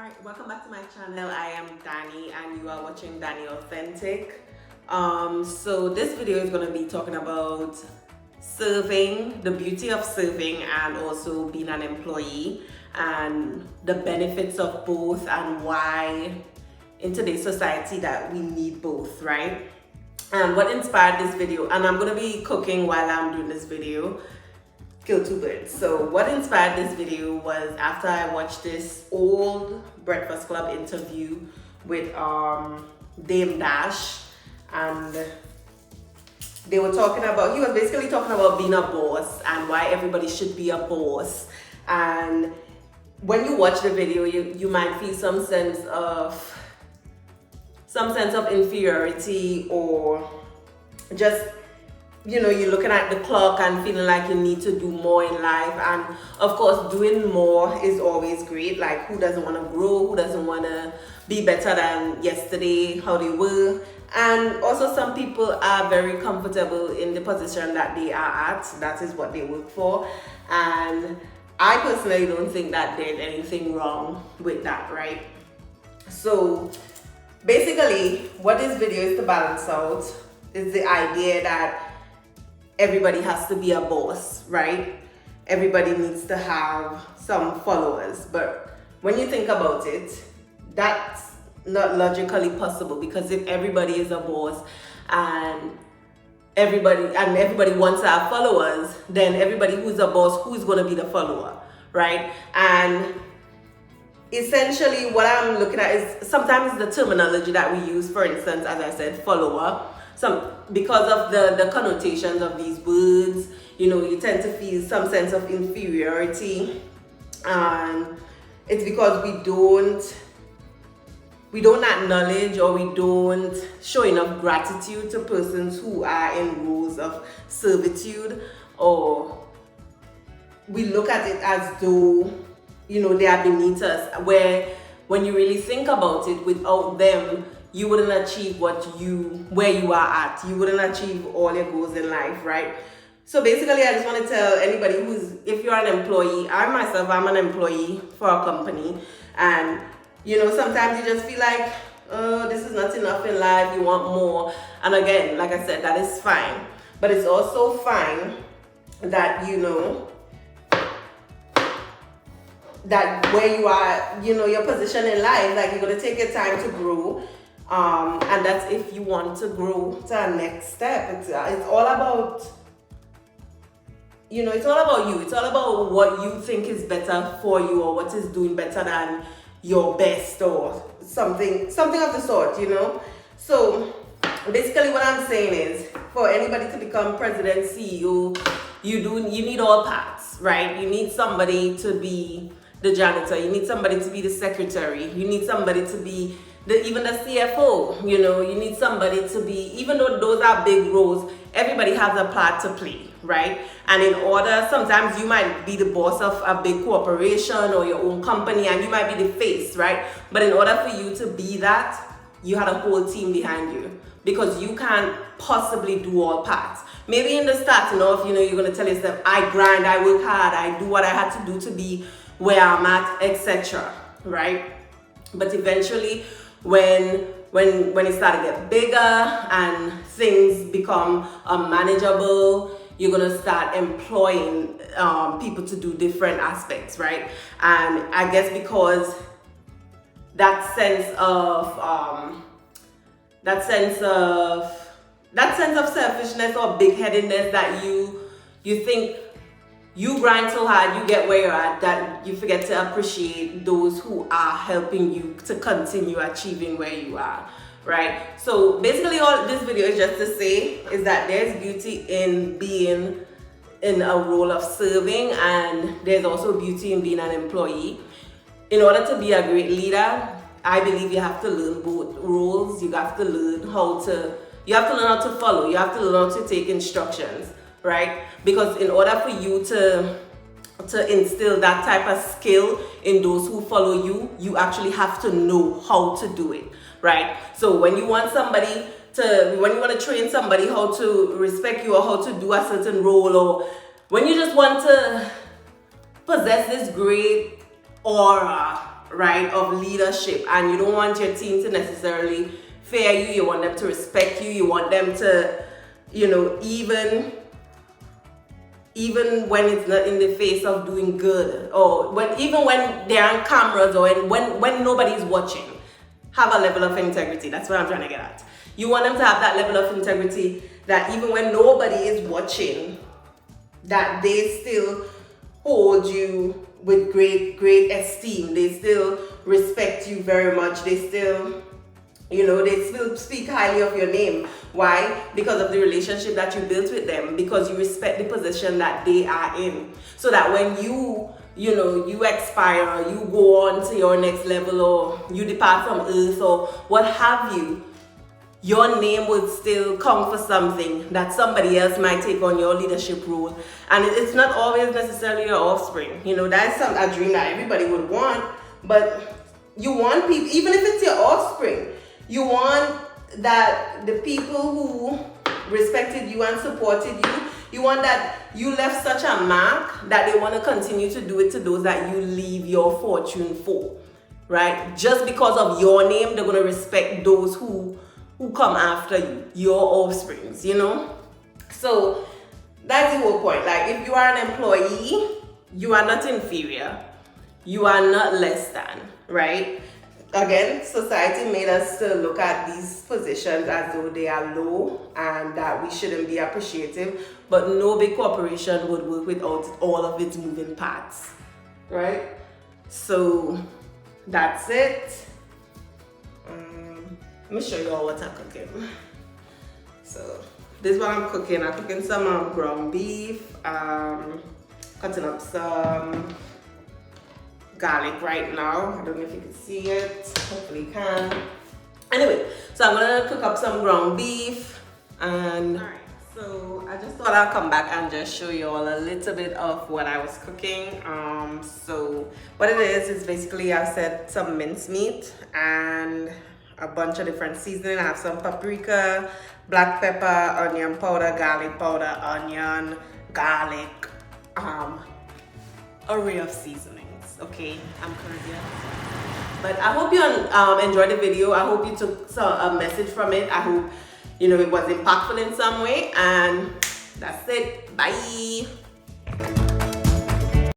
Alright, welcome back to my channel. I am Danny and you are watching Danny Authentic. So this video is going to be talking about serving, the beauty of serving, and also being an employee, and the benefits of both, and why in today's society that we need both, right? And what inspired this video, and I'm going to be cooking while I'm doing this video, kill two birds. So what inspired this video was after I watched this old Breakfast Club interview with Dame Dash, and they were talking about, he was basically talking about being a boss and why everybody should be a boss. And when you watch the video, you might feel some sense of inferiority, or just, you know, you're looking at the clock and feeling like you need to do more in life. And of course, doing more is always great. Like, who doesn't want to grow? Who doesn't want to be better than yesterday, how they were? And also, some people are very comfortable in the position that they are at. That is what they work for. And I personally don't think that there's anything wrong with that, right? So basically, what this video is to balance out is the idea that everybody has to be a boss, right? Everybody needs to have some followers. But when you think about it, that's not logically possible, because if everybody is a boss and everybody wants to have followers, then everybody who's a boss, who's going to be the follower, right? And essentially what I'm looking at is sometimes the terminology that we use, for instance, as I said, follower, because of the connotations of these words, you know, you tend to feel some sense of inferiority, and it's because we don't acknowledge, or we don't show enough gratitude to persons who are in roles of servitude, or we look at it as though, you know, they are beneath us, where when you really think about it, without them, you wouldn't achieve where you are at. You wouldn't achieve all your goals in life, right? So basically, I just want to tell anybody if you're an employee, I'm an employee for a company, and you know, sometimes you just feel like, oh, this is not enough in life, you want more. And again, like I said, that is fine. But it's also fine that, you know, that where you are, you know, your position in life, like you're going to take your time to grow. And that's if you want to grow to a next step. It's all about, you know, it's all about you. It's all about what you think is better for you, or what is doing better than your best, or something of the sort, you know. So basically what I'm saying is, for anybody to become president, CEO, you need all parts, right? You need somebody to be the janitor, you need somebody to be the secretary, you need somebody to be even the CFO, you know, you need somebody to be, even though those are big roles, everybody has a part to play, right? And in order, sometimes you might be the boss of a big corporation or your own company, and you might be the face, right? But in order for you to be that, you had a whole team behind you, because you can't possibly do all parts. Maybe in the starting off, you know, you're going to tell yourself, I grind, I work hard, I do what I had to do to be where I'm at, etc., right? But eventually, when it started to get bigger and things become unmanageable, you're gonna start employing people to do different aspects, right? And I guess because that sense of selfishness or big-headedness, that you think you grind so hard, you get where you're at, that you forget to appreciate those who are helping you to continue achieving where you are, right? So basically, all this video is just to say is that there's beauty in being in a role of serving, and there's also beauty in being an employee. In order to be a great leader, I believe you have to learn both roles. You have to learn how to follow. You have to learn how to take instructions, right? Because in order for you to instill that type of skill in those who follow you, you actually have to know how to do it, right? So when you want to train somebody how to respect you, or how to do a certain role, or when you just want to possess this great aura right, of leadership, and you don't want your team to necessarily fear you. You want them to respect you. You want them to, you know, even when it's not in the face of doing good, or even when they're on cameras, or when nobody's watching, have a level of integrity. That's what I'm trying to get at. You want them to have that level of integrity that even when nobody is watching, that they still hold you with great esteem. They still respect you very much. They still, you know, they still speak highly of your name. Why? Because of the relationship that you built with them, because you respect the position that they are in. So that when you expire, or you go on to your next level, or you depart from earth, or what have you, your name would still come for something that somebody else might take on your leadership role. And it's not always necessarily your offspring. You know, that's a dream that everybody would want, but you want people, even if it's your offspring, you want that the people who respected you and supported you, you want that you left such a mark that they want to continue to do it to those that you leave your fortune for, right? Just because of your name, they're going to respect those who come after you, your offsprings, you know? So that's the whole point. Like, if you are an employee, you are not inferior, you are not less than, right? Again, society made us to look at these positions as though they are low and that we shouldn't be appreciative, but no big corporation would work without all of its moving parts, right? So that's it. Let me show you all what I'm cooking. So this is what I'm cooking. I'm cooking some ground beef, cutting up some garlic right now. I don't know if you can see it. Hopefully you can. Anyway, so I'm gonna cook up some ground beef, and alright, so I just thought I'll come back and just show you all a little bit of what I was cooking. So what it is basically, I said some mincemeat and a bunch of different seasoning. I have some paprika, black pepper, onion powder, garlic powder, onion, garlic, array of seasonings. Okay, I'm Caribbean. But I hope you enjoyed the video. I hope you took a message from it. I hope, you know, it was impactful in some way. And that's it. Bye.